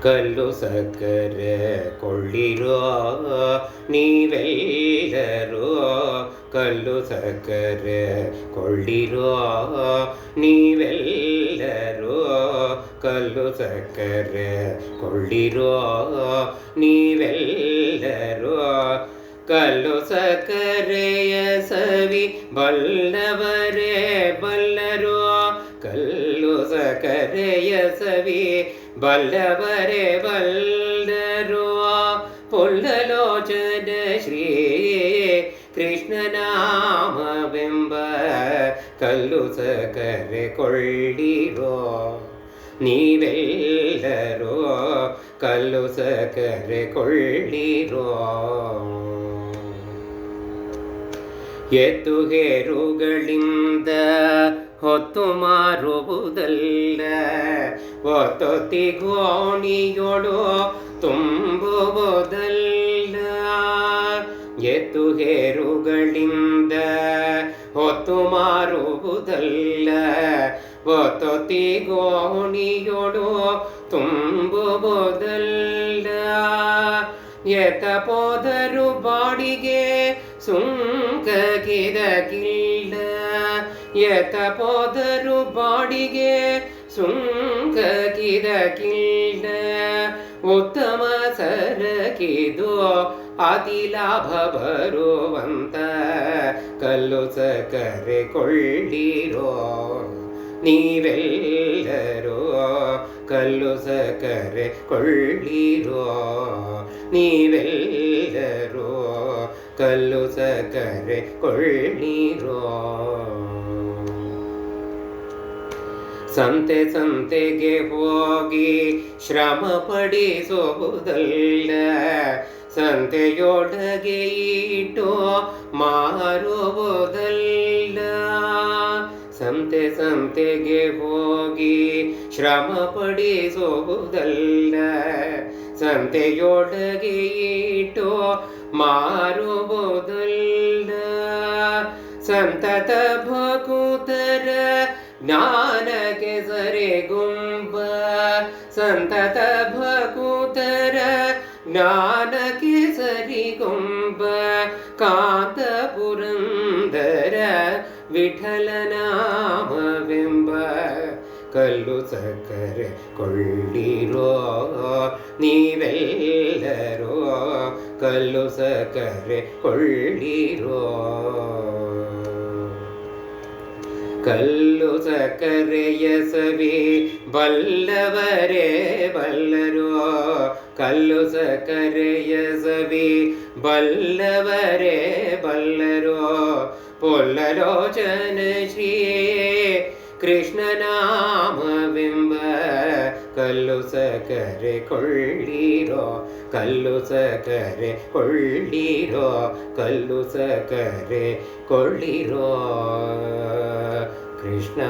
ಕಲ್ಲು ಸಕ್ಕರೆ ಕೊಳ್ಳಿರೋ ನೀವೆಲ್ಲರೂ, ಕಲ್ಲು ಸಕ್ಕರೆ ಕೊಳ್ಳಿರೋ ನೀವೆಲ್ಲರೂ, ಕಲ್ಲು ಸಕ್ಕರೆ ಕೊಳ್ಳಿರೋ ನೀವೆಲ್ಲರೂ. ಕಲ್ಲು ಸಕ್ಕರೆಯ ಸವಿ ಬಲ್ಲವರೇ ಬಲ್ಲರು, ಕಲ್ಲು ಸಕ್ಕರೆಯ ಸವಿ ಬಲ್ಲವರೇ ಬಲ್ಲರು. ಪೊಲ್ಲಲೋಚನ ಶ್ರೀ ಕೃಷ್ಣನಾಮವೆಂಬ ಕಲ್ಲು ಸಕ್ಕರೆ ಕೊಳ್ಳಿರೋ ನೀವೆಲ್ಲರೂ, ಕಲ್ಲು ಸಕ್ಕರೆ ಕೊಳ್ಳಿರೋ. ಎತ್ತುಗೇರುಗಳಿಂದ ಹೊತ್ತು ಮಾರುವುದಲ್ಲ, ಒತ್ತೊತ್ತಿಗೋಣಿಯೊಳು ತುಂಬುವುದಲ್ಲ. ಎತ್ತುಗೇರುಗಳಿಂದ ಹೊತ್ತು ಮಾರುವುದಲ್ಲ, ಒತ್ತೊತ್ತಿಗೋಣಿಯೊಳು ತುಂಬುವುದಲ್ಲ. ಎತ್ತ ಪೋದರು ಬಾಡಿಗೆ ಸುಂಕಗಿರಗಿಲ್ಲ, ಎತ್ತ ಪೋದರು ಬಾಡಿಗೆ ಸುಂಕಗಿರಗಿಲ್ಲ. ಉತ್ತಮ ಸರಕಿದು ಅತಿ ಲಾಭ ಬರುವಂತ ಕಲ್ಲು ಸಕ್ಕರೆ ಕೊಳ್ಳಿರೋ ನೀವೆಲ್ಲರೂ, ಕಲ್ಲು ಸಕ್ಕರೆ ಕೊಳ್ಳಿರೋ ನೀವೆಲ್ಲರೂ, ಕಲ್ಲು ಸಕ್ಕರೆ ಕೊಳ್ಳಿರೋ. ಸಂತೆ ಸಂತೆಗೆ ಹೋಗಿ ಶ್ರಮ ಪಡಿಸುವುದಲ್ಲ, ಸಂತೆಯೊಳಗೆ ಇಟ್ಟು ಮಾರುವುದಲ್ಲ. ಸಂತೆ ಸಂತೆಗೆ ಹೋಗಿ ಶ್ರಮ ಪಡಿಸುವುದಲ್ಲ, ಸಂತೆಯೊಳಗೆ ಇಟ್ಟು ಮಾರುವುದಲ್ಲ. ಸಂತತ ಭಕುತರ ಜ್ಞಾನಕ್ಕೆ ಸರಿಗುಂಬ, ಸಂತತ ಭಕುತರ ಜ್ಞಾನಕ್ಕೆ ಸರಿಗುಂಬ. ಕಾಂತ ಪುರಂದರ ವಿಠಲನಾಮವೆಂಬ ಕಲ್ಲು ಸಕ್ಕರೆ ಕೊಳ್ಳಿರೋ ನೀವೆಲ್ಲರೂ, ಕಲ್ಲು ಸಕ್ಕರೆ ಕೊಳ್ಳಿರೋ. ಕಲ್ಲು ಸಕ್ಕರೆಯ ಸವಿ ಬಲ್ಲವರೇ ಬಲ್ಲರು, ಕಲ್ಲು ಸಕ್ಕರೆಯ ಸವಿ ಬಲ್ಲವರೇ ಬಲ್ಲರು. ಪೊಲ್ಲಲೋಚನ ಶ್ರೀ ಕೃಷ್ಣನಾಮವೆಂಬ ಕಲ್ಲು ಸಕ್ಕರೆ ಕೊಳ್ಳಿರೋ, ಕಲ್ಲು ಸಕ್ಕರೆ ಕೊಳ್ಳಿರೋ, ಕಲ್ಲು ಸಕ್ಕರೆ ಕೊಳ್ಳಿರೋ. ಕೃಷ್ಣ